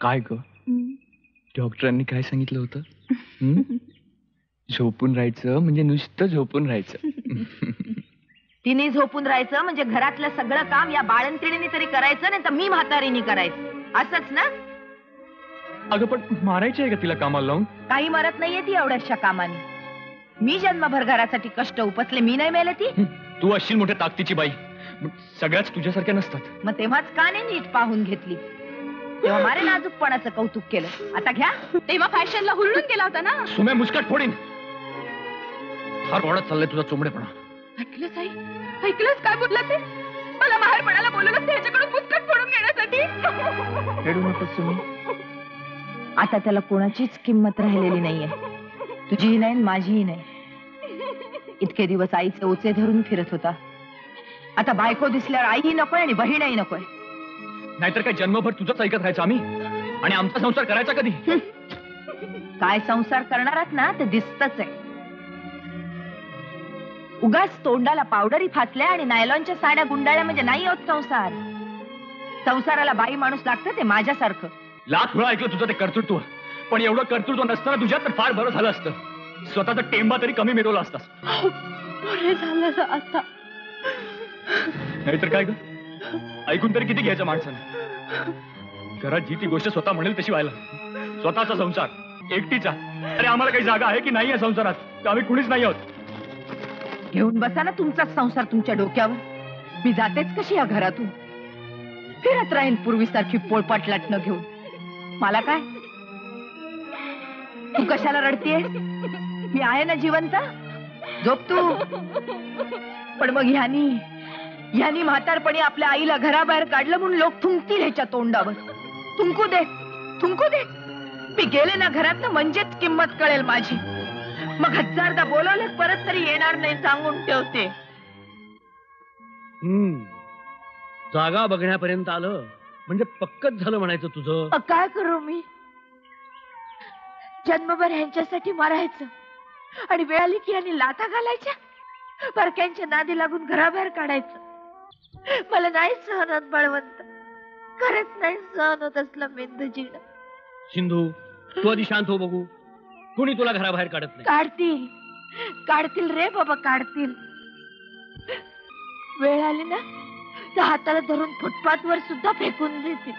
काय ग? डॉक्टरांनी काय सांगितलं होतं? झोपून राहायचं म्हणजे नुसतं झोपून राहायचं. तिने झोपून राहायचं म्हणजे घरातलं सगळं काम या बाळंतिणीने तरी करायचं, नाही तर मी म्हातारीने करायचं, असंच ना? अगं पण मारायची आहे का तिला कामाला लावून? काही मरत नाहीये ती एवढ्याशा कामाने. मी जन्मभर घरासाठी कष्ट उपसले, मी नाही मेले ती. तू अशी मोठ्या ताकदीची बाई, सगळ्याच तुझ्यासारख्या नसतात. मग तेव्हाच का नाही नीट पाहून घेतली? तेव्हा मारे नाजूकपणाचं कौतुक केलं. आता घ्या, तेव्हा फॅशनला हुरळून गेला होता ना. सुम्या मुस्कट फोडीन. फार वाढत चाललंय तुझा चोमडेपणा. ऐकलंच आई, ऐकलंच काय बोलला ते? मला माहेरपणाला बोलवलं त्याच्याकडून मुस्कट फोडून घेण्यासाठी. रडू नको सुमी. आता त्याला कोणाचीच किंमत राहिलेली नाहीये, तुझीही नाही माझीही नाही. इतके दिवस आईचे ओचे धरून फिरत होता, आता बायको दिसल्यावर आईही नकोय आणि बहीणही नकोय. नाहीतर काय जन्मभर तुझंच ऐकत राहायचं आम्ही, आणि आमचा संसार करायचा कधी? काय संसार करणारात ना ते दिसतच आहे. उगाच तोंडाला पावडरी फासल्या आणि नायलॉनच्या साड्या गुंडाळल्या म्हणजे नाही होत संसार. संसाराला बाई माणूस लागतं, ते माझ्यासारखं. लाख वेळा ऐकलं तुझं ते कर्तृत्व, पण एवढं कर्तृत्व नसताना तुझ्यात तर फार बरं झालं असतं. स्वतःचा टेंबा तरी कमी मिळवला असतास. बरे झालं आता. नाहीतर काय ग, ऐकून तरी किती घ्यायचं माणसानं? घरात जी ती गोष्ट स्वतः म्हणेल तशी व्हायला. स्वतःचा संसार, एकटीचा. अरे आम्हाला काही जागा आहे की नाही या संसारात? तर आम्ही कुणीच नाही आहोत. घेऊन बसा ना तुमचाच संसार तुमच्या डोक्यावर. मी जातेच कशी या घरातून? फिरत राहील पूर्वीसारखी पोळपाट लाटणं घेऊन. मला काय? तू कशाला रडतीयेस? मी आहे ना जिवंत. झोप तू. पण मग ह्यानी म्हातारपणी आपल्या आईला घराबाहेर काढलं म्हणून लोक थुंकतील ह्याच्या तोंडावर. थुंकू दे, थुंकू दे. मी गेले ना घरात म्हणजेच किंमत कळेल माझी. मग हजारदा बोलवले परत तरी येणार नाही सांगून ठेवते. जागा बघण्यापर्यंत आलं म्हणजे पक्कच झालं म्हणायचं तुझं. काय करू मी? जन्मभर ह्यांच्यासाठी मरायचं आणि वेळ आली की यांनी लाथा घालायच्या, परक्यांच्या नादी लागून घराबाहेर काढायचं. मला नाही सहन होत बळवंत, खरंच नाही सहन होत असलं मेंदू जीण. सिंधू, तू आधी शांत हो बघू. कुणी तुला घराबाहेर काढत नाही. काढतील रे बाबा, काढतील. वेळ आली ना तर हाताला धरून फुटपाथ वर सुद्धा फेकून देतील.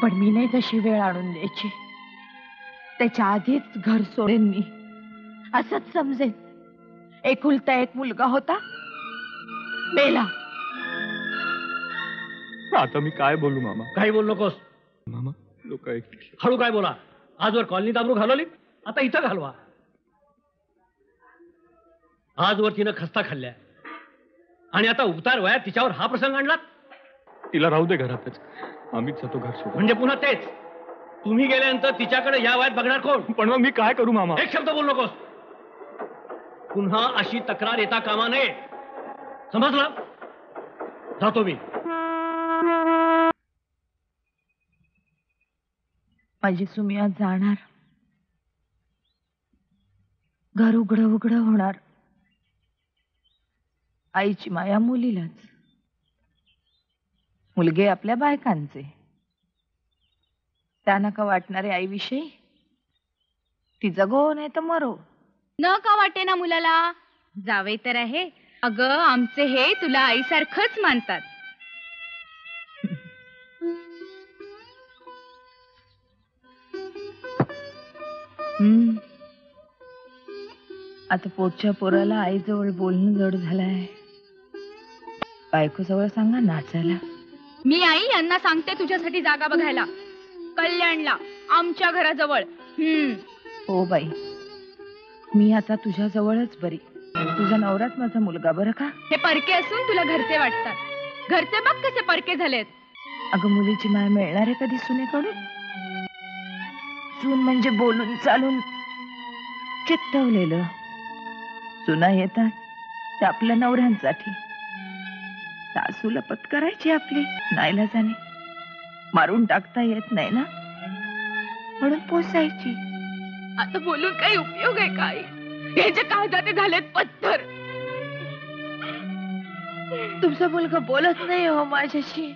पण मी नाही तशी वेळ आणून द्यायची. त्याच्या आधीच घर सोडेन मी, असंच समजेन. एकुलता एक मुलगा होता, मेला. आता मी काय बोलू मामा? काही बोलू नकोस मामा. लोक हळू काय बोला. आजवर कॉलनीत आबरू घालवली, आता इथं घालवा. आजवर तिनं खस्ता खाल्ल्या आणि आता उतार वयात तिच्यावर हा प्रसंग आणला. तिला राहू दे घरातच, आम्हीच जातो घर सोडून. म्हणजे पुन्हा तेच, तुम्ही गेल्यानंतर तिच्याकडे या वयात बघणार कोण? पण मग मी काय करू मामा? एक शब्द बोलू नकोस. पुन्हा अशी तक्रार येता कामा नये, समजलं? जातो मी. माझी सुमी आज जाणार. घर उघडं उघडं होणार. आईची माया मुलीलाच, मुलगे आपल्या बायकांचे. त्यांना का वाटणारे आईविषयी? ती जगो नाही तर मरो. न का वाटे ना मुलाला? जावे तर आहे. अगं आमचे हे तुला आईसारखंच मानतात. आता पोटच्या पोराला आईजवळ बोलणं जड झालंय. बायको जवळ सांगा नाचायला. मी आई यांना सांगते तुझ्यासाठी जागा बघायला, कल्याणला, आमच्या घराजवळ. हो बाई, मी आता तुझ्या जवळच बरी. तुझा नवराच माझा मुलगा बरं का? हे परके असून तुला घरचे वाटतात. घरचे बघ कसे परके झालेत. अगं मुलीची माय मिळणार आहे कधी सुनेकडून? सून म्हणजे बोलून चालून चित्तवलेलं. सुना येतात ते आपल्या नवऱ्यांसाठी. सासूला पत्करायची आपली नाईलाजाने. मारून टाकता येत नाही ना, म्हणून पोसायची. आता बोलून काही उपयोग आहे काय? ह्याचे काळजाते झालेत पत्थर. तुमचा मुलगा बोलत नाही हो माझ्याशी.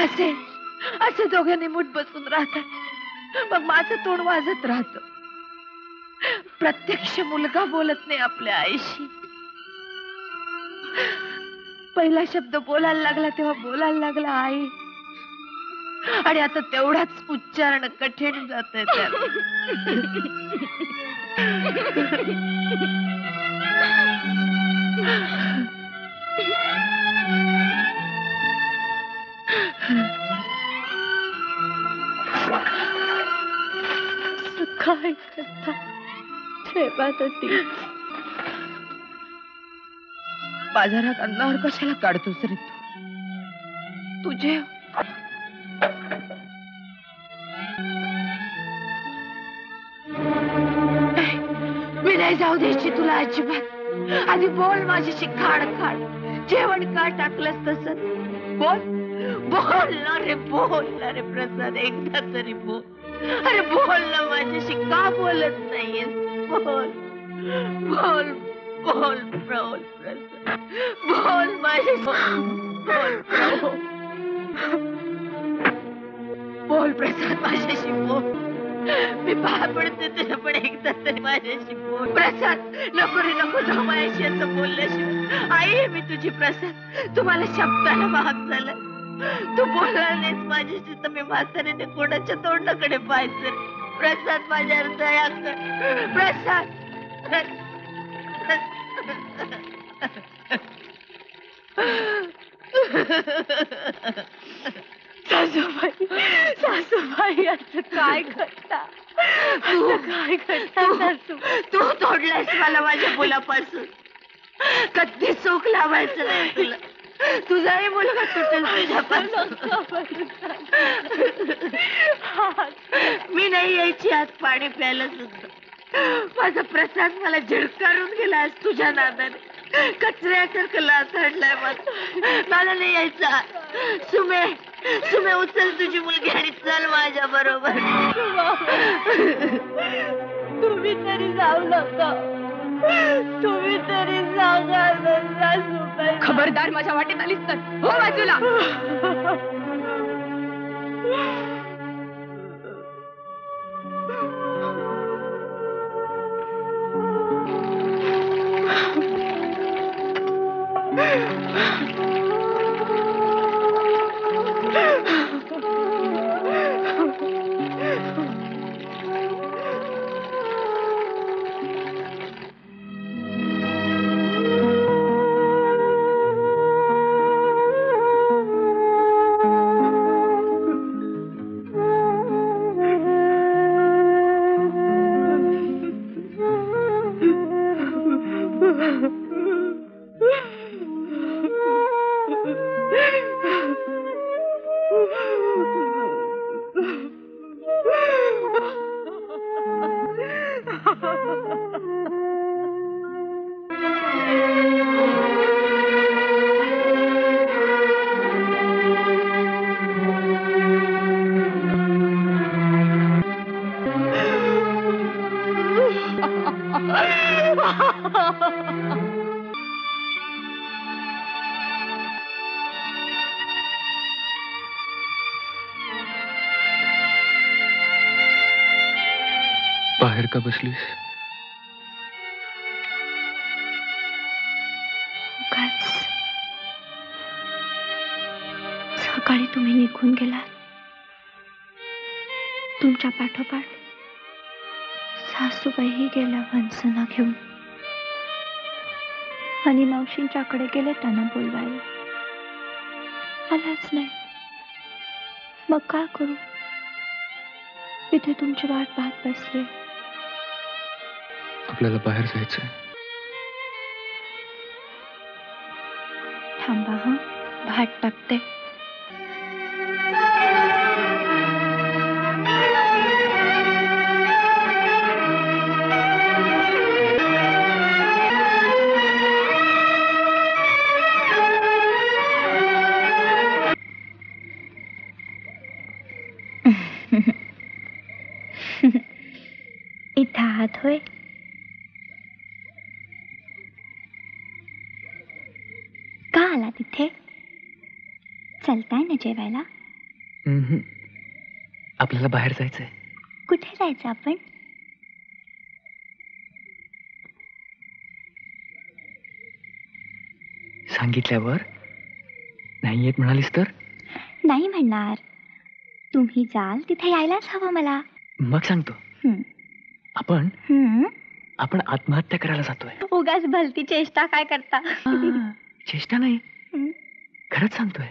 असे असे दोघे निमूट बसून राहतात. मग माझं तोंड वाजत राहत. प्रत्यक्ष मुलगा बोलत नाही आपल्या आईशी. पहिला शब्द बोलायला लागला तेव्हा बोलायला लागला आई, आणि आता तेवढाच उच्चारण कठीण जात आहे त्याला. काय करता ठेवात होती. बाजारात अन्नावर कशाला काढतोस रे तू? तुझे मी नाही जाऊ द्यायची तुला अजिबात. आधी बोल माझ्याशी खाड खाड. जेवण का टाकलंस तसं? बोल बोल ना रे, बोल ना रे प्रसाद, एकदा तरी बोल. अरे बोल ना माझ्याशी, का बोलत नाहीयेस? बोल बोल बोल बोल प्रसाद, बोल माझ्याशी. बोल बोल प्रसाद, माझ्याशी बोल. मी पाया पडते तुझ्या, पण एकदा तरी माझ्याशी बोल प्रसाद. नको रे नको जाऊ माझ्याशी असं बोलल्याशिवाय. आई आहे मी तुझी प्रसाद. तुम्हाला शब्दाला भाग झाला. तू बोलला नाहीस माझ्याशी तर मी म्हातारीने कोणाच्या तोंडाकडे पाहायचं? प्रसाद माझ्यावर दया कर प्रसाद. सासूबाई सासूबाई असं काय करता? तू काय करता सासूबाई? तू तोडलायस मला माझ्या मुलापासून. कधी सुख लावायचं नाही तुला. तुझाही मुलगा तुटेल तुझ्यापासून. मी नाही यायची आज पाणी प्यायला सुद्धा. माझा प्रसाद मला झिडकारून गेला आज तुझ्या नादाने. कचऱ्यासारखं लाथडलाय मला नाही यायचा. सुमे सुमे उचल तुझी मुलगी आणि चल माझ्या बरोबर. तुम्ही तरी जाऊ नका. तुम्ही तरी सांगा. खबरदार माझ्या वाटेत आलीस तर हो बाजूला. बाहेर का बसलीस? सकाळी तुम्ही निघून गेलात. तुमच्या पाठोपाठ सासूबाई गेल्या वंसना घेऊन, आणि मावशींच्याकडे गेले त्यांना बोलवायला. आलाच नाही. मग काय करू? इथे तुमची वाट पाहत बसले. आपल्याला बाहेर जायचंय. थांबा हा, भात टाकते. इथं हात होय. कुठे? चलताय ना जेवायला? आपल्याला बाहेर जायचंय. कुठे जायचं आपण? सांगितल्यावर नाही येत म्हणालीस तर? नाही म्हणणार. तुम्ही जाल तिथे यायलाच हवं मला. मग सांगतो. हं. आपण हं? आपण आत्महत्या करायला जातोय. उगाच भलती चेष्टा काय करता? चेष्टा नाही, हं. खरंच सांगतोय.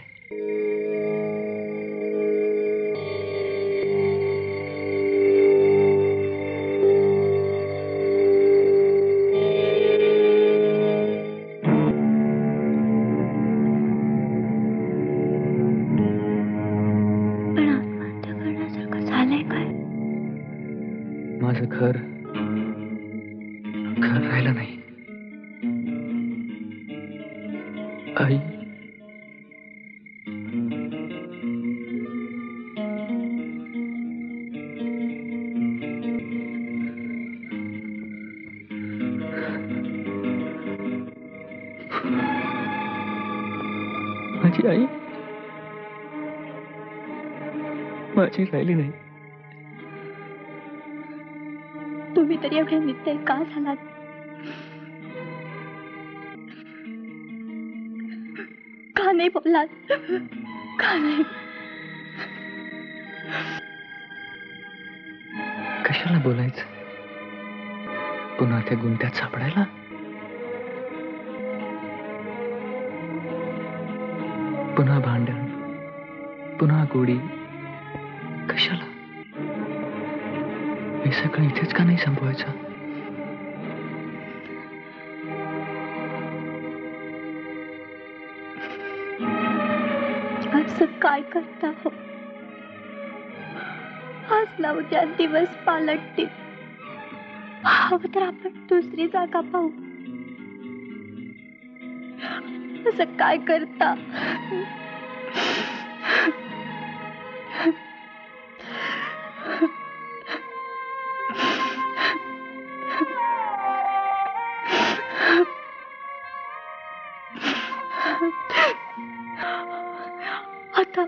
पण आत्महत्या करण्यासारखं झालंय काय? माझं घर राहिलं नाही. आई, माझी आई माझी राहिली नाही. तुम्ही तरी एवढे नित्य का झालात? का नाही बोललात? का नाही? कशाला बोलायचं? पुन्हा त्या गुंत्यात सापडायला? पुन्हा भांडण, पुन्हा गोडी. कशाला? हे सगळं इथेच का नाही संपवायचं? असं काय करता हो? आज ना उद्या दिवस पालटतील. हवं तर आपण दुसरी जागा पाहू. असं काय करता? आता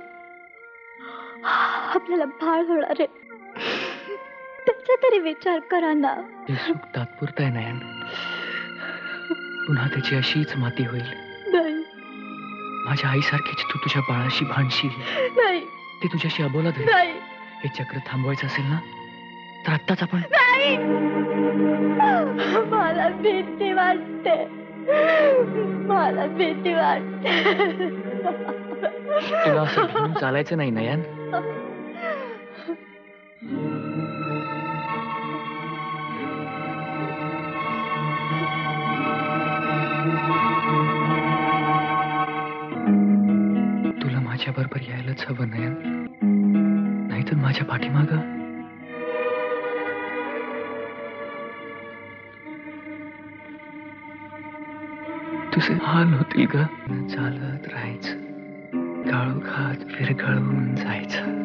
आपल्याला बाळ होणार आहे. त्याचा तरी विचार करा ना. ते सुख तात्पुरतं आहे नयन. पुन्हा त्याची अशीच माती होईल. नाही माझ्या आईसारखीच तू तुझ्या बाळाशी भांडशील. नाही ते तुझ्याशी अबोला धरेल. नाही हे चक्र थांबवायचं असेल ना तर आत्ताच आपण. नाही. मला भीती वाटते. मला भीती वाटते. तुला असं घेऊन चालायचं नाही नयन. तुला माझ्या बरोबर यायलाच हवं नयन. नाहीतर माझ्या पाठीमाग तुझे हाल होतील ग. चालत राहायचं, काळोखात विरघळून जायचं.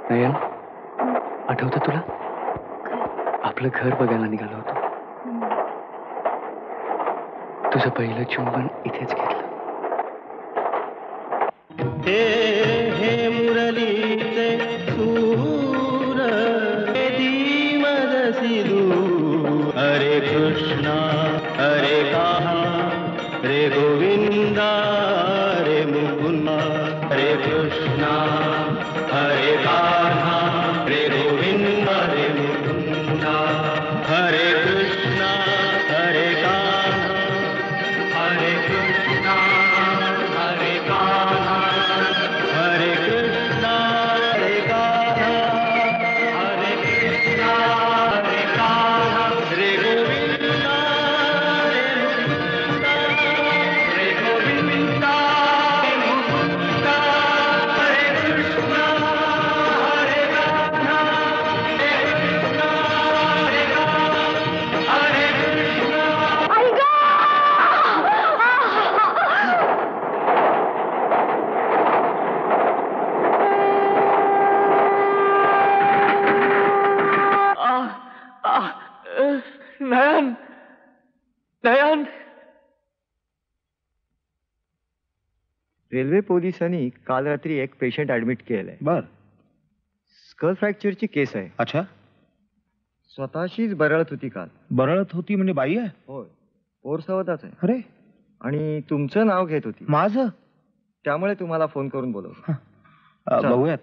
नयन, आठवतं तुला? आपलं घर बघायला निघालो होतो. तुझं पहिलं चुंबन इथेच घेतलं. हे मुरलीचे सूर दीमदसी दूर. हरे कृष्णा हरे काहा रे गोविंदा रे मुकुंदा. हरे कृष्णा हरे कान्हा रे गोविंदा रे मुकुंदा. हरे कृष्णा हरे कान्हा हरे कृष्णा हरे कान्हा हरे कृष्णा हरे कान्हा हरे कृष्णा नयन नयन रेल्वे पोलिसांनी काल रात्री एक पेशंट ऍडमिट केलंय. बर. स्कल फ्रॅक्चरची केस आहे. अच्छा. स्वतःशीच बरळत होती काल. बरळत होती म्हणजे बाई आहे? होय, पोरसावताच आहे. अरे, आणि तुमचं नाव घेत होती. माझं? त्यामुळे तुम्हाला फोन करून बोलवलं. चल. बघूयात.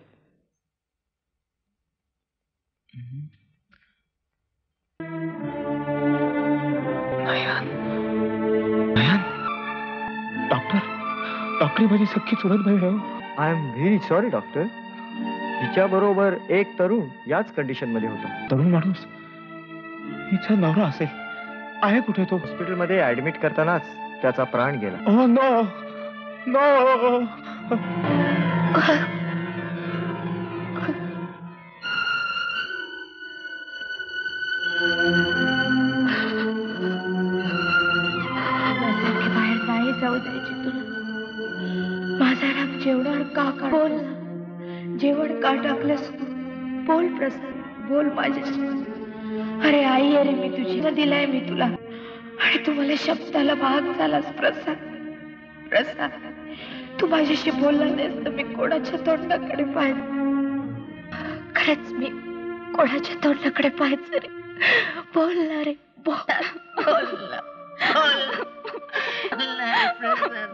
डॉक्टर माझी सख्खी चुलत बहीण आहे. I am very sorry doctor. हिच्या बरोबर एक तरुण याच कंडिशन मध्ये होता. तरुण माणूस? हिचा नवरा असेल. आहे कुठे तो? हॉस्पिटलमध्ये ऍडमिट करतानाच त्याचा प्राण गेला. Oh no no. बाहेर नाही जाऊ द्यायची तुला. माझा राग जेवणावर का काढ? बोल ना. जेवण का टाकलंस तू? बोल प्रसाद, बोल माझ्याशी. अरे आई, अरे मी तुझी ना दिलाय मी तुला, आणि तू मला शब्दाला भाग झालास प्रसाद. प्रसाद, तू माझ्याशी बोलला नाहीस तर मी कोणाच्या तोंडाकडे पाहायचं? खरंच मी कोणाच्या तोंडाकडे पाहायचं रे? बोल ना रे, बोल. बोल ना, बोल ना रे प्रसाद.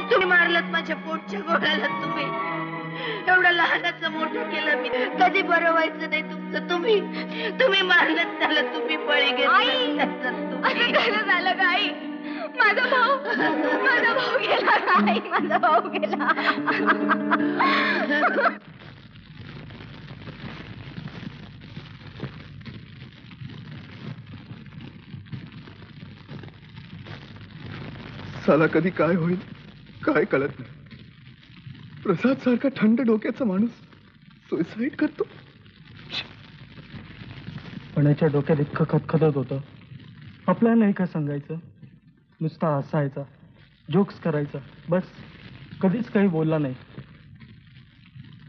तुम्ही मारलात माझ्या पोटच्या गोळ्याला. तुम्ही एवढं लहानाचं मोठं केलं मी. कधी बरं व्हायचं नाही तुमचं. तुम्ही मारलात त्याला. तुम्ही बळी घेतला. असं झालं का आई? माझा भाऊ गेला. आई, माझा भाऊ गेला. साला कधी काय होईल काय कळत नाही. प्रसाद सारखा थंड डोक्याचा माणूस सुसाईड करतो. पण याच्या डोक्यात इतकं खतखतत होतं. आपल्याला नाही का सांगायचं, नुसता हसायचा, जोक्स करायचा, बस. कधीच काही बोलला नाही.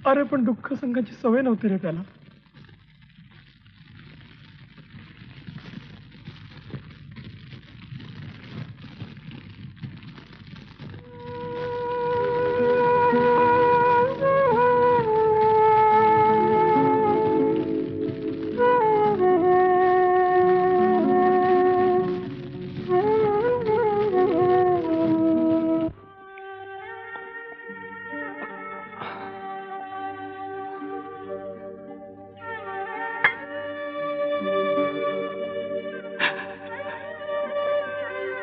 अरे पण दुःख संघाची सवय नव्हती रे त्याला.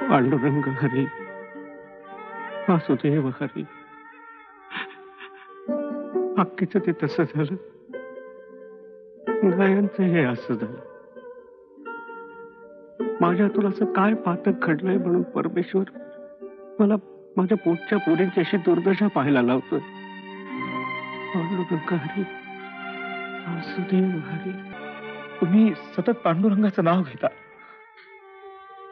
पांडुरंग हरी, वासुदेव हरी. अक्कीचं ते तसं झालं, गायांचं हे असं झालं. माझ्यातून असं काय पातक घडलंय म्हणून परमेश्वर मला माझ्या पोटच्या पोरींची अशी दुर्दशा पाहायला लावतोय. पांडुरंग हरी, वासुदेव हरी. तुम्ही सतत पांडुरंगाचं नाव घेता,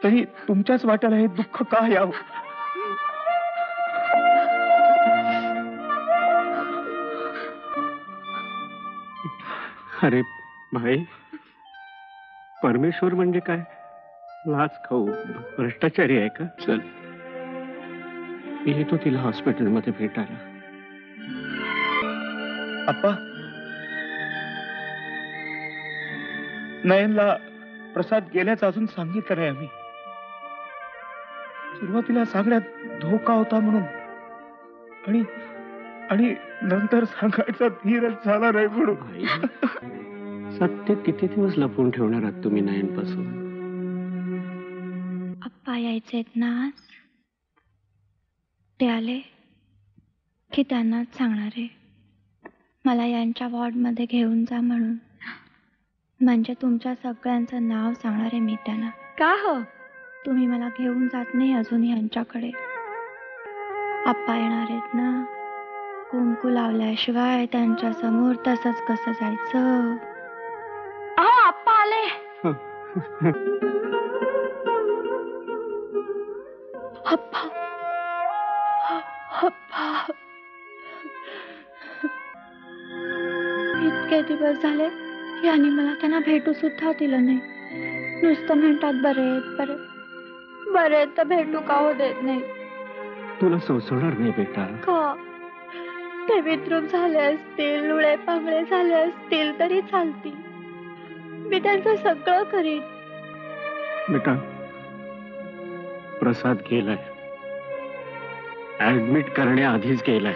तरी तुमच्याच वाट्याला हे दुःख का यावं? अरे भाई, परमेश्वर म्हणजे काय लाच खाऊ भ्रष्टाचारी आहे का? चल, मी येतो तिला हॉस्पिटलमध्ये भेटायला. आप्पा, नयनला प्रसाद गेल्याचं अजून सांगितलं नाही आम्ही. सुरुवातीला सगळ्यात धोका होता म्हणून, आणि आणि नंतर सांगायचा धीरच झाला नाही म्हणून. सत्य किती दिवस लपवून ठेवणार आहात तुम्ही नयनपासून? आप्पा यायचेत ना आज. ते आले की त्यांनाच सांगणार आहे मला यांच्या वॉर्डमध्ये घेऊन जा म्हणून. म्हणजे तुमच्या सगळ्यांचं नाव सांगणार आहे मी त्यांना. का हो? तुम्ही मला घेऊन जात नाही अजून यांच्याकडे. आप्पा येणार आहेत ना, कुंकू लावल्याशिवाय त्यांच्या समोर तसंच कसं जायचं? अहो, आप्पा आले. अप्पा अप्पा, इतके दिवस झाले यांनी मला त्यांना भेटू सुद्धा दिलं नाही. नुसतं म्हणतात बरे बरे तर भेटू का हो देत नाही. तुला सोसवणार नाही बेटा. का ते विद्रूप झाले असतील, लुळे पांगळे झाले असतील तरी चालतील. मी त्यांचं सगळं करीन. बेटा, प्रसाद गेलाय. ऍडमिट करण्याआधीच गेलाय.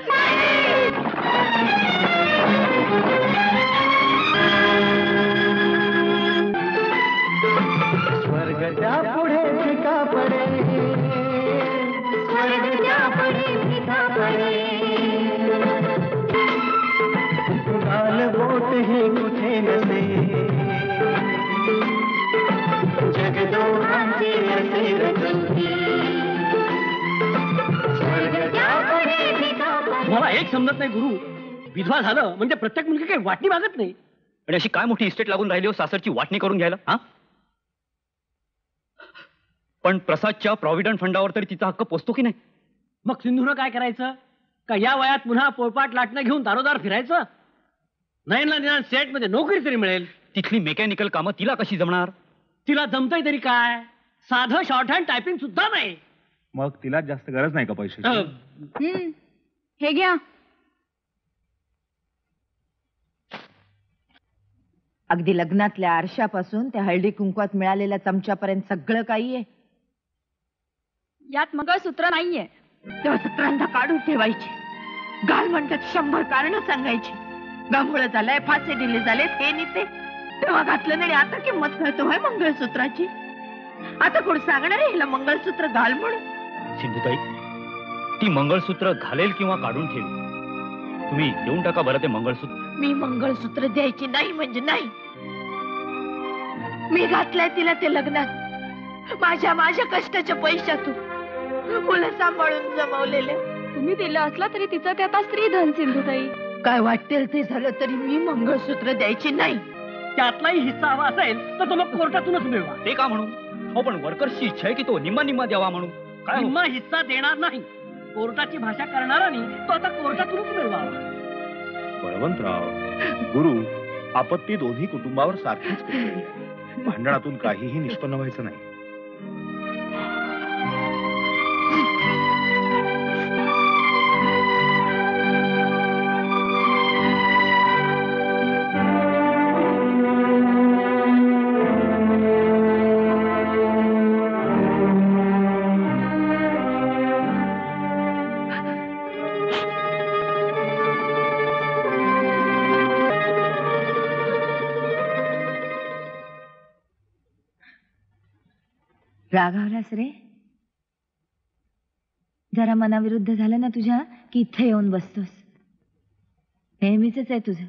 स्वर्ग त्या पुढे फिका पडे, स्वर्ग त्या पुढे फिका पडे, गाल बोट ही कुठे नसे, जगदोहांचे असे रचून. मला एक समजत नाही गुरु, विधवा झालं म्हणजे प्रत्येक मुलगी काही वाटणी मागत नाही. आणि अशी काय मोठी इस्टेट लागून राहिली हो सासरची वाटणी करून घ्यायला? हा, पण प्रसादच्या प्रॉव्हिडंट फंडावर तरी तिचा हक्क पोचतो की नाही? मग सिंधूनं काय करायचं? का या वयात पुन्हा पोळपाट लाटणं घेऊन दारोदार फिरायचं? नयनला निदान सेट मध्ये नोकरी तरी मिळेल. तिथली मेकॅनिकल कामं तिला कशी जमणार? तिला जमतंय तरी काय? साधं शॉर्ट हँड टायपिंग सुद्धा नाही. मग तिला जास्त गरज नाही का पैशाची? हे घ्या. अगदी लग्नातल्या आरशापासून त्या हळदी कुंकवात मिळालेल्या चमच्यापर्यंत सगळं काही आहे. यात मंगळसूत्र नाहीये. तेव्हा सत्रांदा काढून ठेवायची. गाल म्हणतात 100 कारणं सांगायची. गांभोळ झालाय, फासे दिले झालेत, हे निते तेव्हा घातलं नाही. आता किंमत कळतो आहे मंगळसूत्राची. आता कोण सांगणार आहे हिला मंगळसूत्र घाल म्हणून? सिंधुताई, ती मंगळसूत्र घालेल किंवा काढून ठेवी, तुम्ही देऊन टाका बरं ते मंगळसूत्र. मी मंगळसूत्र द्यायची नाही म्हणजे नाही. मी घातलंय तिला ते लग्नात माझ्या कष्टाच्या पैशातून, मुलं सांभाळून जमवलेले. तुम्ही दिलं असला तरी तिचं ते आता स्त्रीधन. सिंधुताई, काय वाटेल ते झालं तरी मी मंगळसूत्र द्यायची नाही. त्यातलाही हिस्सा हवा असेल तर तो मग कोर्टातूनच मिळवा. ते का म्हणून? हो, पण वर्कर्सची इच्छा आहे की तो निम्मा द्यावा म्हणून. काय निम्मा हिस्सा देणार नाही. कोर्टाची भाषा करणारा नाही तो आता कोर्टातूनच मिळवावा. बळवंतराव, गुरु, आपत्ती दोन्ही कुटुंबावर सारखीच पेटलेली आहे. भांडणातून काहीही निष्पन्न व्हायचं नाही. रागावलास रे? जरा मनाविरुद्ध झालं ना तुझ्या की इथे येऊन बसतोस. नेहमीच आहे तुझं.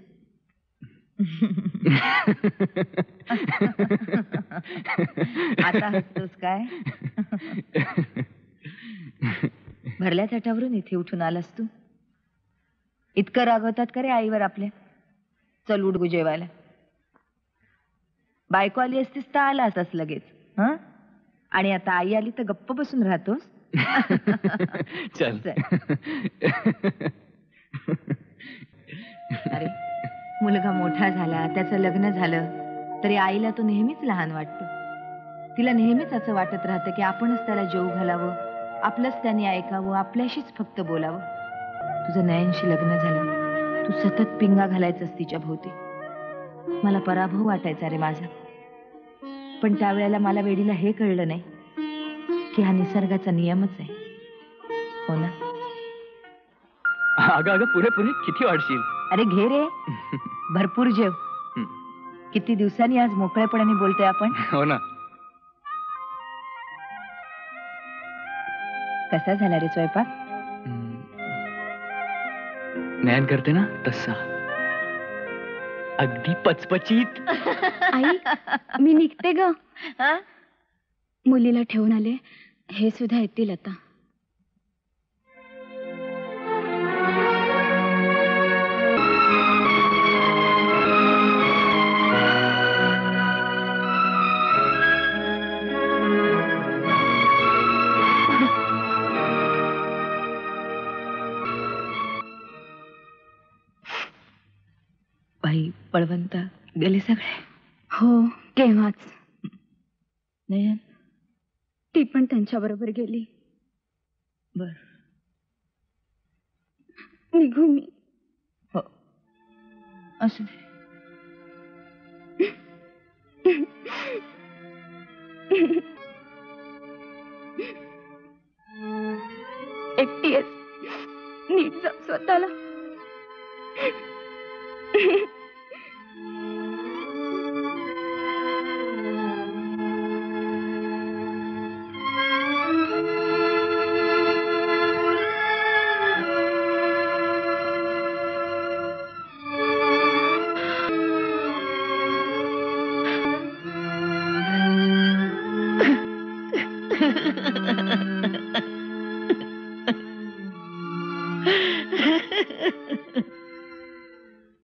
आता हसतोस काय? भरल्या ताटावरून इथे उठून आलास तू? इतकं रागवतात का रे आईवर आपल्या? चल उठ गो जेवायला. बायको आली असतीस तर आला असतास लगेच. हं? आणि आता आई आली तर गप्प बसून राहतोस. चल. अरे, मुलगा मोठा झाला, त्याचं लग्न झालं तरी आईला तो नेहमीच लहान वाटतो. तिला नेहमीच असं वाटत राहतं की आपणच त्याला जेवू घालावं, आपलंच त्याने ऐकावं, आपल्याशीच फक्त बोलावं. तुझं नयनशी लग्न झालं, तू सतत पिंगा घालायचंस तिच्या भोवती. मला पराभव वाटायचा रे माझा. पण त्यावेळेला मला वेडीला हे कळलं नाही की हा निसर्गाचा नियमच आहे. हो ना? अगं पुरे किती वाढशील? अरे घे रे, भरपूर जेव. किती दिवसांनी आज मोकळेपणाने बोलतोय आपण. हो ना. कसा झाला रे स्वयंपाक? नयन करते ना तसा, अगदी पचपचीत. आई, मी निघते ग. मुलीला ठेवून आले, हे सुद्धा येतील आता. बळवंत गेले सगळे? हो केव्हाच. नयन? ती पण त्यांच्या बरोबर गेली. बर. निघू मी? हो, असू दे. एकटी आहेस, नीट जप स्वतःला.